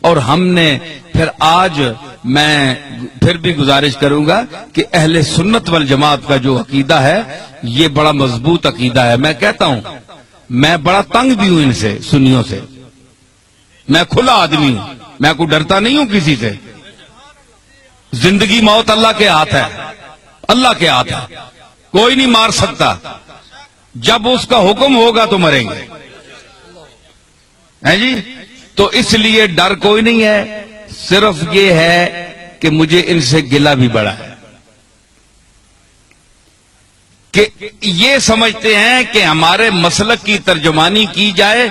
اور ہم نے پھر آج میں پھر بھی گزارش کروں گا کہ اہل سنت والجماعت کا جو عقیدہ ہے یہ بڑا مضبوط عقیدہ ہے. میں کہتا ہوں میں بڑا تنگ بھی ہوں ان سے، سنیوں سے. میں کھلا آدمی ہوں، میں کوئی ڈرتا نہیں ہوں کسی سے. زندگی موت اللہ کے ہاتھ ہے، اللہ کے ہاتھ ہے، کوئی نہیں مار سکتا. جب اس کا حکم ہوگا تو مریں گے، ہے جی. تو اس لیے ڈر کوئی نہیں ہے، صرف یہ ہے کہ مجھے ان سے گلہ بھی بڑا ہے کہ یہ سمجھتے ہیں کہ ہمارے مسلک کی ترجمانی کی جائے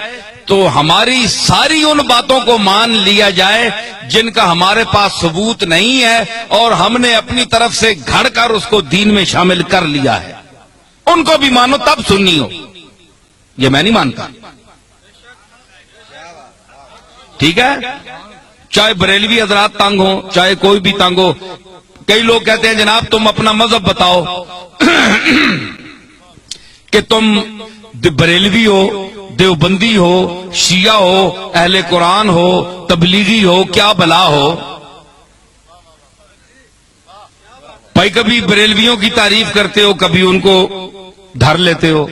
تو ہماری ساری ان باتوں کو مان لیا جائے جن کا ہمارے پاس ثبوت نہیں ہے اور ہم نے اپنی طرف سے گھڑ کر اس کو دین میں شامل کر لیا ہے. ان کو بھی مانو تب سنی ہو، یہ میں نہیں مانتا. ٹھیک ہے، چاہے بریلوی حضرات تنگ ہو، چاہے کوئی بھی تنگ ہو. کئی لوگ کہتے ہیں جناب تم اپنا مذہب بتاؤ کہ تم بریلوی ہو، دیوبندی ہو، شیعہ ہو، اہل قرآن ہو، تبلیغی ہو، کیا بلا ہو. بھائی کبھی بریلویوں کی تعریف کرتے ہو، کبھی ان کو دھر لیتے ہو،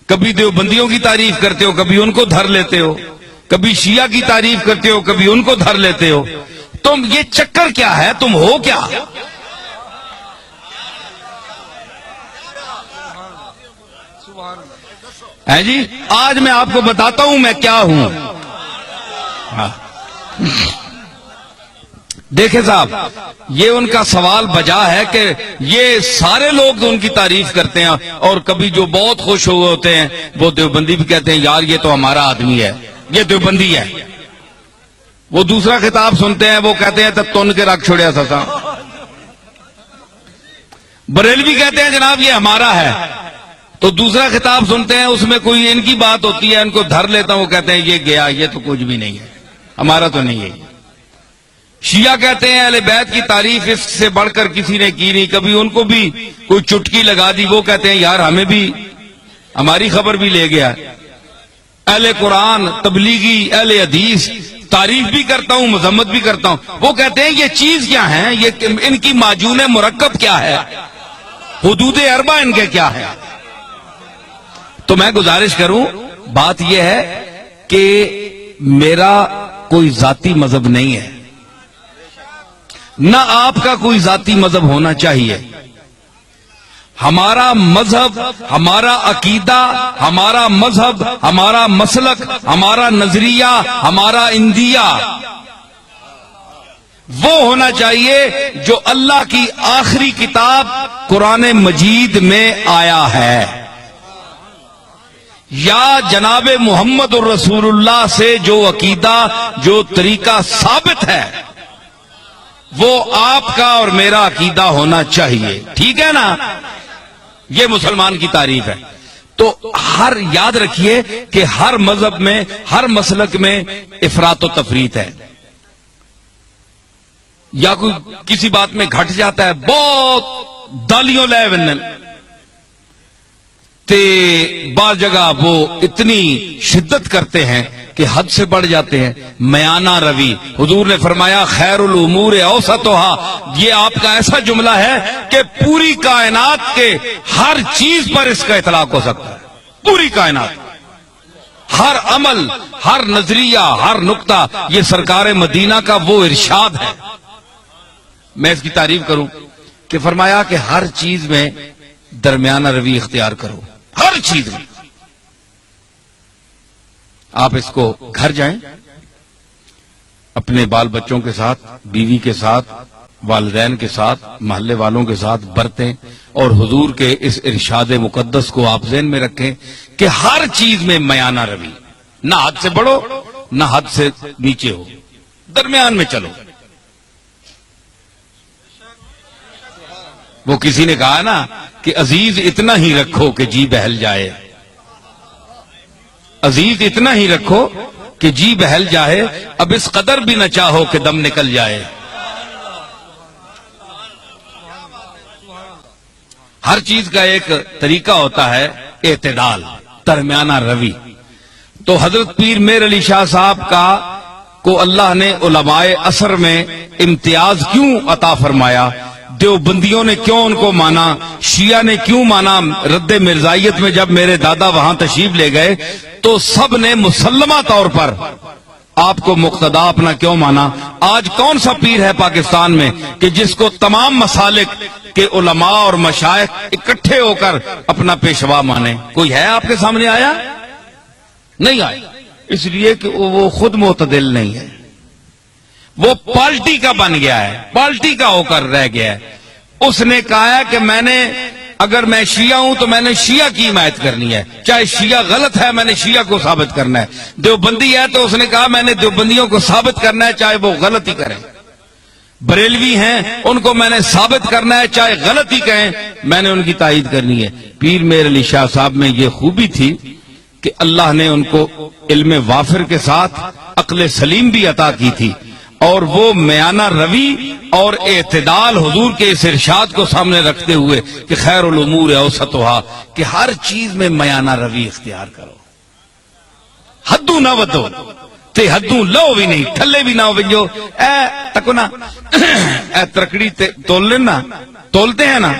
کبھی دیوبندیوں کی تعریف کرتے ہو، کبھی ان کو دھر لیتے ہو، کبھی شیعہ کی تعریف کرتے ہو، کبھی ان کو دھر لیتے ہو. تم یہ چکر کیا ہے؟ تم ہو کیا؟ ہے جی. آج میں آپ کو بتاتا ہوں میں کیا ہوں. دیکھیں صاحب، یہ ان کا سوال بجا ہے کہ یہ سارے لوگ ان کی تعریف کرتے ہیں اور کبھی جو بہت خوش ہوئے ہوتے ہیں وہ دیوبندی بھی کہتے ہیں یار یہ تو ہمارا آدمی ہے، یہ دیوبندی ہے. وہ دوسرا خطاب سنتے ہیں وہ کہتے ہیں تب تن کے رکھ چھوڑیا سسا. بریلوی کہتے ہیں جناب یہ ہمارا ہے، تو دوسرا خطاب سنتے ہیں اس میں کوئی ان کی بات ہوتی ہے، ان کو دھر لیتا ہوں، وہ کہتے ہیں یہ گیا، یہ تو کچھ بھی نہیں ہے، ہمارا تو نہیں ہے. شیعہ کہتے ہیں اہل بیت کی تعریف اس سے بڑھ کر کسی نے کی نہیں، کبھی ان کو بھی کوئی چٹکی لگا دی، وہ کہتے ہیں یار ہمیں بھی ہماری خبر بھی لے گیا. اہل قرآن، تبلیغی، اہل حدیث تعریف بھی کرتا ہوں، مذمت بھی کرتا ہوں. وہ کہتے ہیں یہ چیز کیا ہے، یہ ان کی معجون مرکب کیا ہے، حدود اربع ان کے کیا ہے. تو میں گزارش کروں، بات یہ ہے کہ میرا کوئی ذاتی مذہب نہیں ہے، نہ آپ کا کوئی ذاتی مذہب ہونا چاہیے. ہمارا مذہب، ہمارا عقیدہ، ہمارا مذہب، ہمارا مسلک، ہمارا نظریہ، ہمارا اندیہ وہ ہونا چاہیے جو اللہ کی آخری کتاب قرآن مجید میں آیا ہے، یا جناب محمد الرسول اللہ سے جو عقیدہ، جو طریقہ ثابت ہے وہ آپ کا اور میرا عقیدہ ہونا چاہیے. ٹھیک ہے نا؟ یہ مسلمان کی تعریف ہے. تو ہر یاد رکھیے کہ ہر مذہب میں، ہر مسلک میں افراط و تفریط ہے. یا کوئی کسی بات میں گھٹ جاتا ہے، بہت دالیوں لے ونن تے بعض جگہ وہ اتنی شدت کرتے ہیں کہ حد سے بڑھ جاتے ہیں. میانہ روی، حضور نے فرمایا خیر الامور اوسطها، یہ آپ کا ایسا جملہ ہے کہ پوری کائنات کے ہر چیز پر اس کا اطلاق ہو سکتا ہے. پوری کائنات، ہر عمل، ہر نظریہ، ہر نقطہ، یہ سرکار مدینہ کا وہ ارشاد ہے. میں اس کی تعریف کروں کہ فرمایا کہ ہر چیز میں درمیانہ روی اختیار کرو، ہر چیز میں. آپ اس کو گھر جائیں، اپنے بال بچوں کے ساتھ، بیوی کے ساتھ، والدین کے ساتھ، محلے والوں کے ساتھ برتیں اور حضور کے اس ارشاد مقدس کو آپ ذہن میں رکھیں کہ ہر چیز میں میانہ روی، نہ حد سے بڑھو نہ حد سے نیچے ہو، درمیان میں چلو. وہ کسی نے کہا نا کہ عزیز اتنا ہی رکھو کہ جی بہل جائے، عزیز اتنا ہی رکھو کہ جی بہل جائے، اب اس قدر بھی نہ چاہو کہ دم نکل جائے. ہر چیز کا ایک طریقہ ہوتا ہے اعتدال، درمیانہ روی. تو حضرت پیر میر علی شاہ صاحب کا کو اللہ نے علماء عصر میں امتیاز کیوں عطا فرمایا، دیوبندیوں نے کیوں ان کو مانا، شیعہ نے کیوں مانا، رد مرزائیت میں جب میرے دادا وہاں تشریف لے گئے تو سب نے مسلمہ طور پر آپ کو مقتدا اپنا کیوں مانا۔ آج کون سا پیر ہے پاکستان میں کہ جس کو تمام مسالک کے علماء اور مشائخ اکٹھے ہو کر اپنا پیشوا مانے؟ کوئی ہے آپ کے سامنے آیا؟ نہیں آیا، اس لیے کہ وہ خود معتدل نہیں ہے، وہ پارٹی کا بن گیا ہے، پارٹی کا ہو کر رہ گیا ہے۔ اس نے کہا ہے کہ اگر میں شیعہ ہوں تو میں نے شیعہ کی حمایت کرنی ہے، چاہے شیعہ غلط ہے میں نے شیعہ کو ثابت کرنا ہے، دیوبندی ہے تو اس نے کہا میں نے دیوبندیوں کو ثابت کرنا ہے چاہے وہ غلط ہی کریں، بریلوی ہیں ان کو میں نے ثابت کرنا ہے چاہے غلط ہی کہیں، میں نے ان کی تائید کرنی ہے۔ پیر میر علی شاہ صاحب میں یہ خوبی تھی کہ اللہ نے ان کو علم وافر کے ساتھ عقل سلیم بھی عطا کی تھی، اور وہ میانہ روی اور اعتدال حضور کے اس ارشاد کو سامنے رکھتے ہوئے کہ خیر الامور اوسطھا، کہ ہر چیز میں میانہ روی اختیار کرو، حدوں نہ ودو تے حدوں لو بھی نہیں، تھلے بھی نہ ہو جو اے تکو نا اے ترکڑی تول لینا تولتے ہیں نا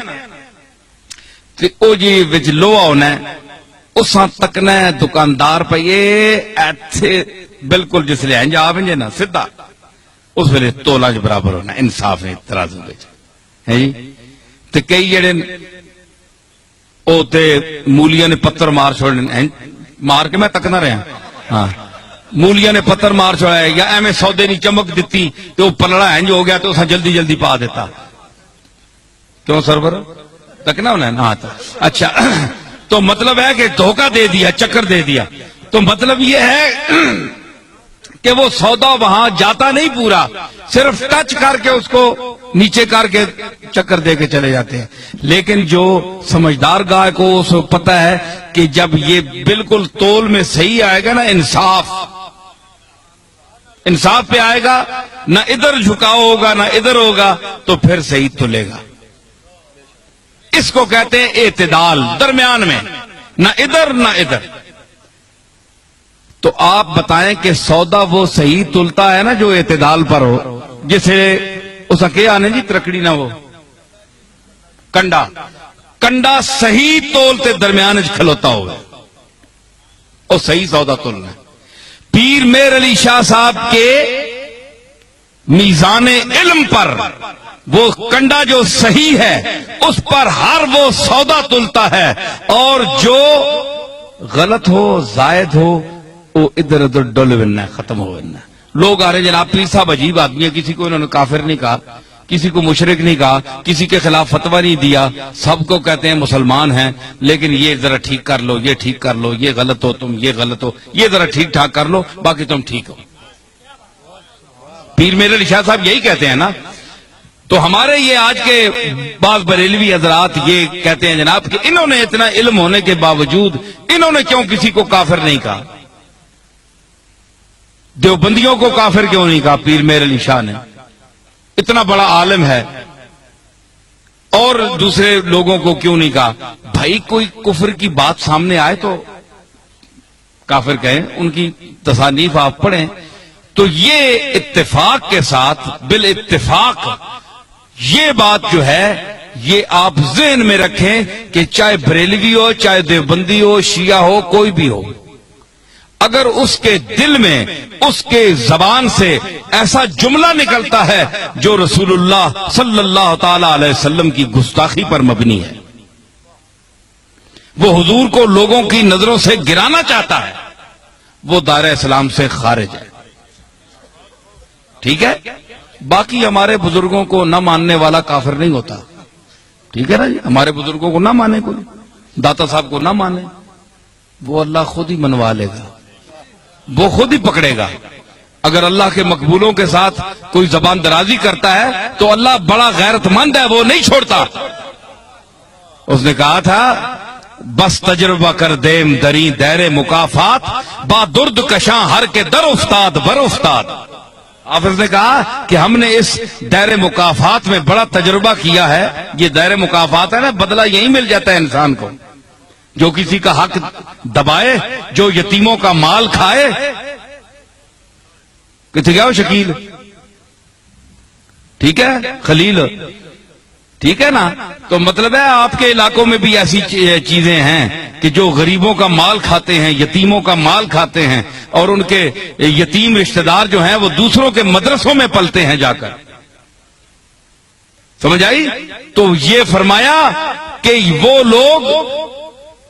تے او جی وچ لوہا ہونا ہے اساں تکنا ہے دکاندار پہ یہ ایتھے بالکل جس لئے انجا آویں نا سدھا اس ویلے تولا جو برابر ہونا، انصاف ہے ترازو ہے جی۔ تے کئی جڑے او تے مولیاں نے پتھر مار چھوڑنے، مار کے میں تکنا رہا ہاں، مولیاں نے پتھر مار چھوڑا ہے یا ایمیں سودے نہیں چمک دیتی تو پلڑا ہنج ہو گیا تو اساں جلدی جلدی پا دیتا، کیوں سرور تکنا ہونا ہے نا؟ اچھا تو مطلب ہے کہ دھوکہ دے دیا، چکر دے دیا، تو مطلب یہ ہے کہ وہ سودا وہاں جاتا نہیں پورا، صرف ٹچ کر کے اس کو نیچے کر کے چکر دے کے چلے جاتے ہیں۔ لیکن جو سمجھدار گاہ کو اس کو پتا ہے کہ جب یہ بالکل تول میں صحیح آئے گا نا، انصاف پہ آئے گا، نہ ادھر جھکاؤ ہوگا نہ ادھر ہوگا، تو پھر صحیح تلے گا۔ اس کو کہتے ہیں اعتدال، درمیان میں، نہ ادھر نہ ادھر۔ تو آپ بتائیں کہ سودا وہ صحیح تلتا ہے نا جو اعتدال پر ہو، جسے اس کے آنے جی ترکڑی نہ ہو، کنڈا صحیح تولتے درمیان کھلوتا ہو، اور صحیح سودا تلنا ہے۔ پیر میر علی شاہ صاحب کے میزان علم پر وہ کنڈا جو صحیح ہے اس پر ہر وہ سودا تلتا ہے، اور جو غلط ہو زائد ہو وہ ادھر ادھر ڈل بننا ہے، ختم ہو بننا ہے۔ لوگ آ رہے جناب پیر صاحب عجیب آدمی ہے، کسی کو انہوں نے کافر نہیں کہا، کسی کو مشرک نہیں کہا، کسی کے خلاف فتویٰ نہیں دیا، سب کو کہتے ہیں مسلمان ہیں، لیکن یہ ذرا ٹھیک کر لو، یہ ٹھیک کر لو، یہ غلط ہو تم، یہ غلط ہو، یہ ذرا ٹھیک ٹھاک کر لو، باقی تم ٹھیک ہو۔ پیر میر علی شاہ صاحب یہی کہتے ہیں نا۔ تو ہمارے یہ آج کے بعض بریلوی حضرات یہ کہتے ہیں جناب کہ انہوں نے اتنا علم ہونے کے باوجود انہوں نے کیوں کسی کو کافر نہیں کہا، دیوبندیوں کو کافر کیوں نہیں کہا پیر میر علی شاہ نے، اتنا بڑا عالم ہے، اور دوسرے لوگوں کو کیوں نہیں کہا؟ بھائی کوئی کفر کی بات سامنے آئے تو کافر کہیں، ان کی تصانیف آپ پڑھیں تو یہ اتفاق کے ساتھ بالاتفاق یہ بات جو ہے یہ آپ ذہن میں رکھیں کہ چاہے بریلوی ہو، چاہے دیوبندی ہو، شیعہ ہو، کوئی بھی ہو، اگر اس کے دل میں اس کے زبان سے ایسا جملہ نکلتا ہے جو رسول اللہ صلی اللہ تعالی علیہ وسلم کی گستاخی پر مبنی ہے، وہ حضور کو لوگوں کی نظروں سے گرانا چاہتا ہے، وہ دائرہ اسلام سے خارج ہے۔ ٹھیک ہے، باقی ہمارے بزرگوں کو نہ ماننے والا کافر نہیں ہوتا، ٹھیک ہے نا جی، ہمارے بزرگوں کو نہ مانے، کوئی داتا صاحب کو نہ مانے، وہ اللہ خود ہی منوا لے گا، وہ خود ہی پکڑے گا۔ اگر اللہ کے مقبولوں کے ساتھ کوئی زبان درازی کرتا ہے تو اللہ بڑا غیرت مند ہے، وہ نہیں چھوڑتا۔ اس نے کہا تھا بس تجربہ کر دیم دری دیر مکافات، با درد کشاں ہر کے در افتاد بر افتاد۔ حافظ نے کہا کہ ہم نے اس دائر مکافات میں بڑا تجربہ کیا ہے، یہ دائر مکافات ہے نا، بدلہ یہی مل جاتا ہے انسان کو، جو کسی کا حق دبائے، جو یتیموں کا مال کھائے، کتنے گیا وہ شکیل؟ ٹھیک ہے خلیل، ٹھیک ہے نا؟ تو مطلب ہے آپ کے علاقوں میں بھی ایسی چیزیں ہیں کہ جو غریبوں کا مال کھاتے ہیں، یتیموں کا مال کھاتے ہیں، اور ان کے یتیم رشتہ دار جو ہیں وہ دوسروں کے مدرسوں میں پلتے ہیں جا کر. سمجھ آئی؟ تو یہ فرمایا کہ وہ لوگ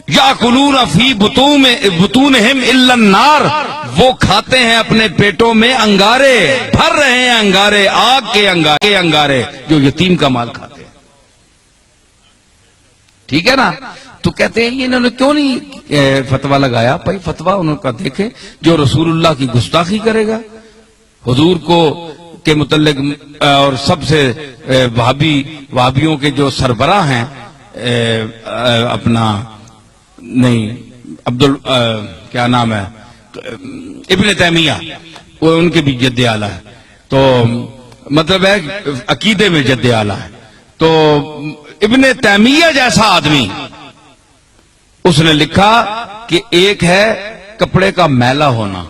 یاکلون فی بطونہم الا النار، وہ کھاتے ہیں اپنے پیٹوں میں انگارے، بھر رہے ہیں انگارے، آگ کے انگارے جو یتیم کا مال کھاتے ہیں. ٹھیک ہے نا؟ تو کہتے ہیں انہوں نے کیوں نہیں فتویٰ لگایا؟ بھائی فتویٰ انہوں کا دیکھیں، جو رسول اللہ کی گستاخی کرے گا، حضور کو کے متعلق، اور سب سے وہابیوں کے جو سربراہ ہیں، اپنا نہیں کیا نام ہے، ابن تیمیہ، وہ ان کے بھی جد اعلیٰ ہے. تو مطلب ہے عقیدے میں جد اعلیٰ ہے. تو ابن تیمیہ جیسا آدمی، اس نے لکھا کہ ایک ہے کپڑے کا میلا ہونا،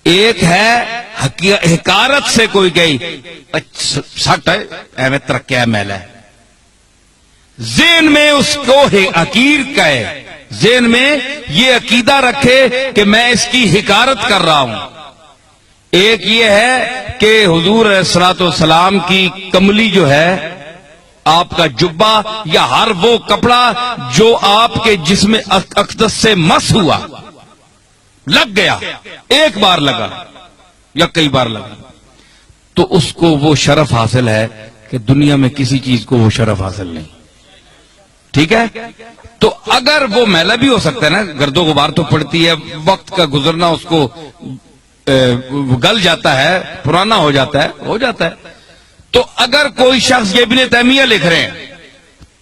ایک ہے حکارت سے کوئی گئی سٹ ہے ایویں ترکیا میلا ہے، ذہن میں اس کو حقیر کہے، ذہن میں یہ عقیدہ رکھے کہ میں اس کی حکارت کر رہا ہوں. ایک یہ ہے کہ حضور علیہ الصلوۃ والسلام کی کملی جو ہے، آپ کا جبہ یا ہر وہ کپڑا جو آپ کے جسم اقدس سے مس ہوا، لگ گیا، ایک بار لگا یا کئی بار لگا، تو اس کو وہ شرف حاصل ہے کہ دنیا میں کسی چیز کو وہ شرف حاصل نہیں. ٹھیک ہے؟ تو اگر وہ میلا بھی ہو سکتا ہے نا، گرد و غبار تو پڑتی ہے، وقت کا گزرنا اس کو گل جاتا ہے، پرانا ہو جاتا ہے. تو اگر کوئی شخص، یہ ابن تیمیہ لکھ رہے ہیں،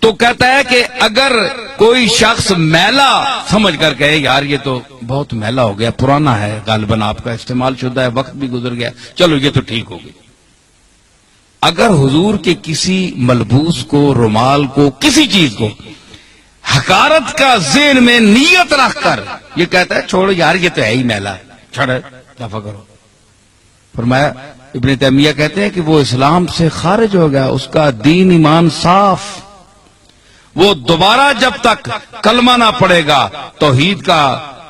تو کہتا ہے کہ اگر کوئی شخص میلا سمجھ کر کہے یار یہ تو بہت میلا ہو گیا، پرانا ہے، غالباً آپ کا استعمال شدہ ہے، وقت بھی گزر گیا، چلو یہ تو ٹھیک ہو گئی. اگر حضور کے کسی ملبوس کو، رومال کو، کسی چیز کو حقارت کا ذہن میں نیت رکھ کر یہ کہتا ہے چھوڑو یار یہ تو ہے ہی میلا، چھڑ دفع کرو، فرمایا ابن تیمیہ کہتے ہیں کہ وہ اسلام سے خارج ہو گیا، اس کا دین ایمان صاف، وہ دوبارہ جب تک کلمہ نہ پڑھے گا، توحید کا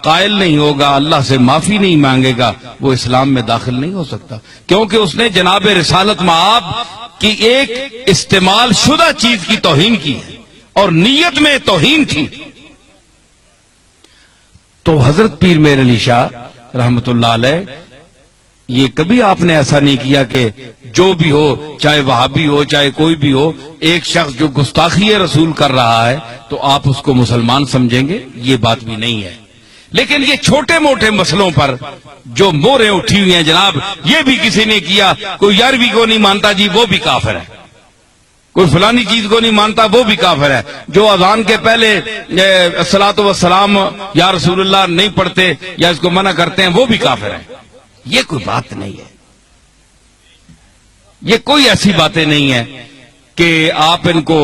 قائل نہیں ہوگا، اللہ سے معافی نہیں مانگے گا، وہ اسلام میں داخل نہیں ہو سکتا، کیونکہ اس نے جناب رسالت مآب کی ایک استعمال شدہ چیز کی توہین کی ہے اور نیت میں توہین تھی. تو حضرت پیر میر علی شاہ رحمت اللہ علیہ، یہ کبھی آپ نے ایسا نہیں کیا کہ جو بھی ہو، چاہے وہابی ہو چاہے کوئی بھی ہو، ایک شخص جو گستاخی رسول کر رہا ہے تو آپ اس کو مسلمان سمجھیں گے، یہ بات بھی نہیں ہے. لیکن یہ چھوٹے موٹے مسئلوں پر جو موریں اٹھی ہوئی ہیں جناب، یہ بھی کسی نے کیا، کوئی 11ویں کو نہیں مانتا جی وہ بھی کافر ہے، کوئی فلانی چیز کو نہیں مانتا وہ بھی کافر ہے، جو اذان کے پہلے الصلاۃ والسلام یا رسول اللہ نہیں پڑھتے یا اس کو منع کرتے ہیں وہ بھی کافر ہے. یہ کوئی بات نہیں ہے، یہ کوئی ایسی باتیں نہیں ہے کہ آپ ان کو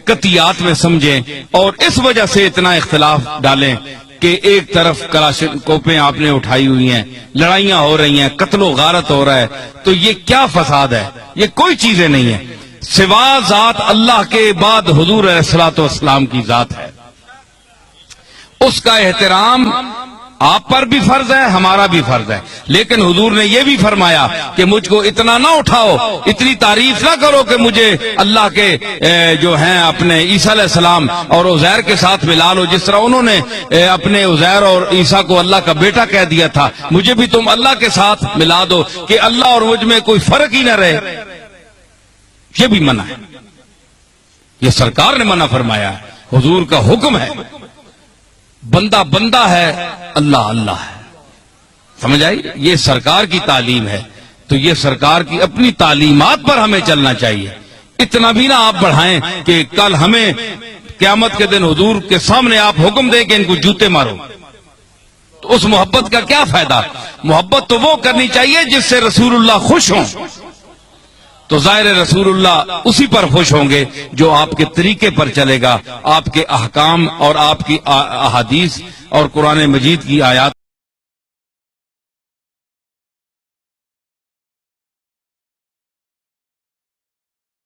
قطعیات میں سمجھیں اور اس وجہ سے اتنا اختلاف ڈالیں کہ ایک طرف کلاشنکوفیں آپ نے اٹھائی ہوئی ہیں، لڑائیاں ہو رہی ہیں، قتل و غارت ہو رہا ہے، تو یہ کیا فساد ہے؟ یہ کوئی چیزیں نہیں ہیں، سوا ذات اللہ کے بعد حضور علیہ الصلوۃ والسلام کی ذات ہے، اس کا احترام آپ پر بھی فرض ہے، ہمارا بھی فرض ہے. لیکن حضور نے یہ بھی فرمایا کہ مجھ کو اتنا نہ اٹھاؤ، اتنی تعریف نہ کرو کہ مجھے اللہ کے جو ہیں اپنے عیسیٰ علیہ السلام اور عزیر کے ساتھ ملا لو، جس طرح انہوں نے اپنے عزیر اور عیسیٰ کو اللہ کا بیٹا کہہ دیا تھا، مجھے بھی تم اللہ کے ساتھ ملا دو کہ اللہ اور مجھ میں کوئی فرق ہی نہ رہے. یہ بھی منع ہے، یہ سرکار نے منع فرمایا ہے، حضور کا حکم ہے. بندہ بندہ ہے، اللہ اللہ ہے. سمجھ آئی؟ یہ سرکار کی تعلیم ہے، تو یہ سرکار کی اپنی تعلیمات پر ہمیں چلنا چاہیے. اتنا بھی نہ آپ بڑھائیں کہ کل ہمیں قیامت کے دن حضور کے سامنے آپ حکم دیں کہ ان کو جوتے مارو، تو اس محبت کا کیا فائدہ؟ محبت تو وہ کرنی چاہیے جس سے رسول اللہ خوش ہوں، تو ظاہر رسول اللہ اسی پر خوش ہوں گے جو آپ کے طریقے پر چلے گا، آپ کے احکام اور آپ کی احادیث اور قرآن مجید کی آیات